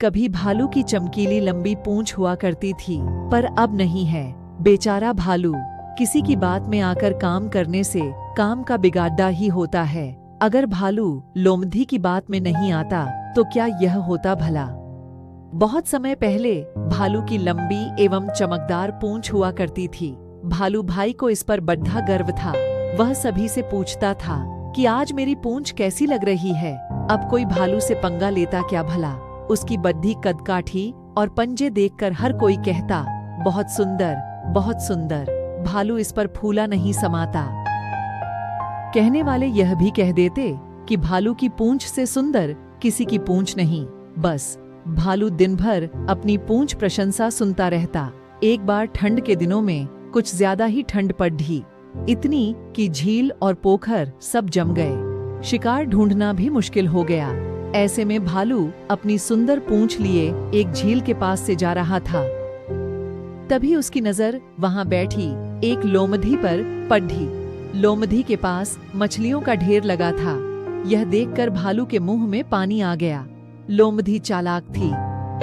कभी भालू की चमकीली लंबी पूंछ हुआ करती थी, पर अब नहीं है। बेचारा भालू, किसी की बात में आकर काम करने से काम का बिगाड़ा ही होता है। अगर भालू लोमधी की बात में नहीं आता तो क्या यह होता भला। बहुत समय पहले भालू की लंबी एवं चमकदार पूंछ हुआ करती थी। भालू भाई को इस पर बड़ा गर्व था। वह सभी से पूछता था कि आज मेरी पूंछ कैसी लग रही है। अब कोई भालू से पंगा लेता क्या भला। उसकी बद्धी कदकाठी और पंजे देखकर हर कोई कहता, बहुत सुंदर, बहुत सुंदर। भालू इस पर फूला नहीं समाता। कहने वाले यह भी कह देते कि भालू की पूंछ से सुंदर किसी की पूंछ नहीं। बस भालू दिन भर अपनी पूंछ प्रशंसा सुनता रहता। एक बार ठंड के दिनों में कुछ ज्यादा ही ठंड पड़ी, इतनी कि झील और पोखर सब जम गए। शिकार ढूंढना भी मुश्किल हो गया। ऐसे में भालू अपनी सुंदर पूंछ लिए एक झील के पास से जा रहा था। तभी उसकी नजर वहां बैठी एक लोमधी पर पड़ी। लोमधी के पास मछलियों का ढेर लगा था। यह देखकर भालू के मुंह में पानी आ गया। लोमधी चालाक थी।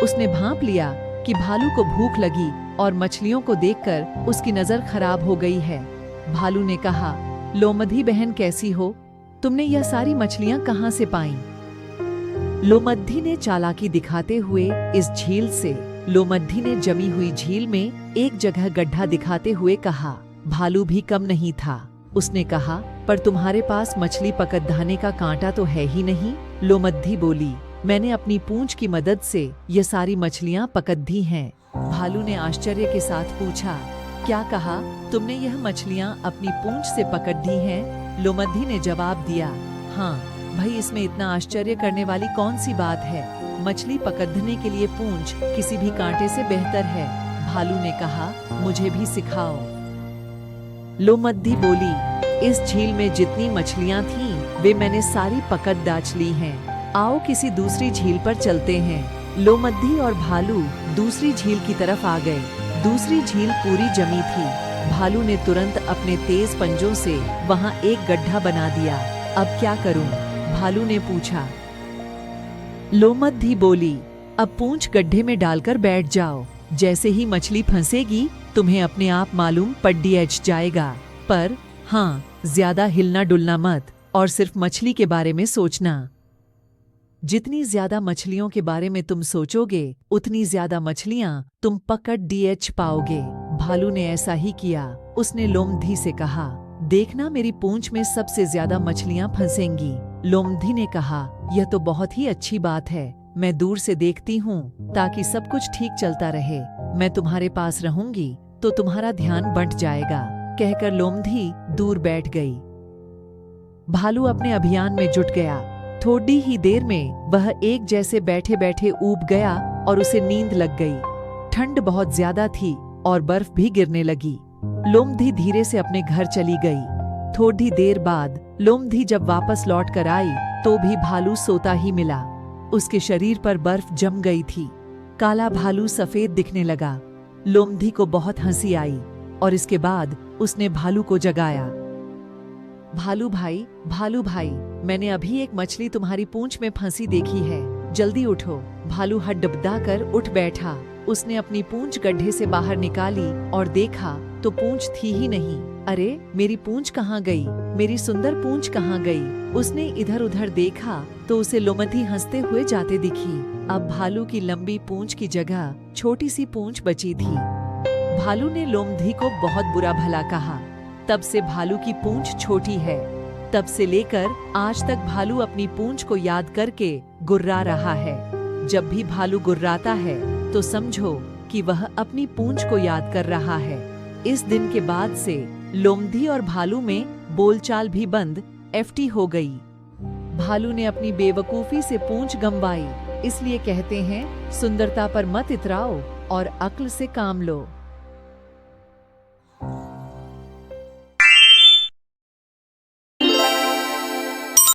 उसने भांप लिया कि भालू को भूख लगी और मछलियों को देखकर उसकी नजर खराब हो गई है। भालू ने कहा, लोमधी बहन कैसी हो? तुमने यह सारी मछलियां कहां से पाईं? लोमधी ने चालाकी दिखाते हुए इस झील से। लोमधी ने जमी हुई झील में एक जगह गड्ढा दिखाते हुए कहा। भालू भी कम नहीं था। उसने कहा, पर तुम्हारे पास मछली पकड़ने का कांटा तो है ही नहीं। लोमधी बोली, मैंने अपनी पूंछ की मदद से ये सारी मछलियां पकड़ दी हैं। भालू ने आश्चर्य के साथ पूछा, क्या कहा? तुमने यह मछलियां अपनी पूंछ से पकड़ दी हैं? लोमधी ने जवाब दिया, हाँ भाई, इसमें इतना आश्चर्य करने वाली कौन सी बात है। मछली पकड़ने के लिए पूंछ किसी भी कांटे से बेहतर है। भालू ने कहा, मुझे भी सिखाओ। लोमधी बोली, इस झील में जितनी मछलियां थीं, वे मैंने सारी पकड़ डाच ली हैं। आओ किसी दूसरी झील पर चलते हैं। लोमधी और भालू दूसरी झील की तरफ आ गए। दूसरी झील पूरी जमी थी। भालू ने तुरंत अपने तेज पंजों से वहां एक गड्ढा बना दिया। अब क्या करूं? भालू ने पूछा। लोमधी बोली, अब पूंछ गड्ढे में डालकर बैठ जाओ। जैसे ही मछली फंसेगी तुम्हें अपने आप मालूम पड़ जाएगा। पर हाँ, ज्यादा हिलना डुलना मत और सिर्फ मछली के बारे में सोचना। जितनी ज्यादा मछलियों के बारे में तुम सोचोगे उतनी ज्यादा मछलियां तुम पकड़ पाओगे। भालू ने ऐसा ही किया। उसने लोमधी से कहा, देखना मेरी पूंछ में सबसे ज्यादा मछलियां फंसेंगी। लोमधी ने कहा, यह तो बहुत ही अच्छी बात है। मैं दूर से देखती हूँ ताकि सब कुछ ठीक चलता रहे। मैं तुम्हारे पास रहूंगी तो तुम्हारा ध्यान बंट जाएगा। कहकर लोमधी दूर बैठ गई। भालू अपने अभियान में जुट गया। थोड़ी ही देर में वह एक जैसे बैठे बैठे ऊब गया और उसे नींद लग गई। ठंड बहुत ज्यादा थी और बर्फ भी गिरने लगी। लोमधी धीरे से अपने घर चली गई। थोड़ी देर बाद लोमधी जब वापस लौट कर आई तो भी भालू सोता ही मिला। उसके शरीर पर बर्फ जम गई थी। काला भालू सफेद दिखने लगा। लोमधी को बहुत हंसी आई और इसके बाद उसने भालू को जगाया। भालू भाई, मैंने अभी एक मछली तुम्हारी पूंछ में फंसी देखी है। जल्दी उठो। भालू हड्डबडाकर उठ बैठा। उसने अपनी पूंछ गड्ढे से बाहर निकाली और देखा तो पूंछ थी ही नहीं। अरे, मेरी पूंछ कहाँ गई? मेरी सुंदर पूंछ कहाँ गई? उसने इधर उधर देखा तो उसे लोमधी हंसते हुए जाते दिखी। अब भालू की लंबी पूंछ की जगह छोटी सी पूंछ बची थी। भालू ने लोमधी को बहुत बुरा भला कहा। तब से भालू की पूंछ छोटी है। तब से लेकर आज तक भालू अपनी पूंछ को याद करके गुर्रा रहा है। जब भी भालू गुर्राता है तो समझो कि वह अपनी पूंछ को याद कर रहा है। इस दिन के बाद से लोमधी और भालू में बोलचाल भी बंद हो गई। भालू ने अपनी बेवकूफी से पूंछ गंवाई। इसलिए कहते हैं, सुंदरता पर मत इतराओ और अक्ल से काम लो।